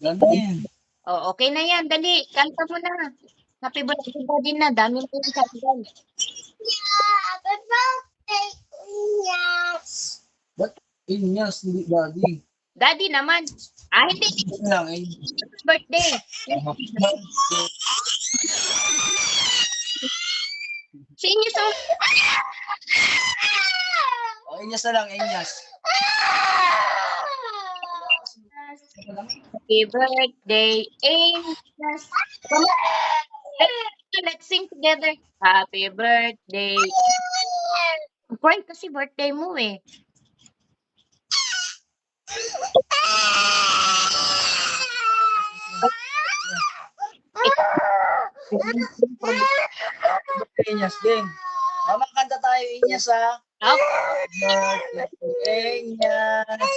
Ganun. Oh, okay na yan. Dali, kanta mo na. Happy birthday pa din na. Dami na yung kanta. Happy birthday, Inyas! Ba't Inyas, hindi daddy? Daddy naman. Ah, hindi. Ito lang, Birthday. Sa inyo sa... O, Inyas na lang, Inyas. Happy birthday, Angels. Let's sing together. Happy birthday. Boy, kasi birthday mo eh. Inyas din. Mamang kanta tayo, Inyas ha. Oh, Happy birthday, Inyas.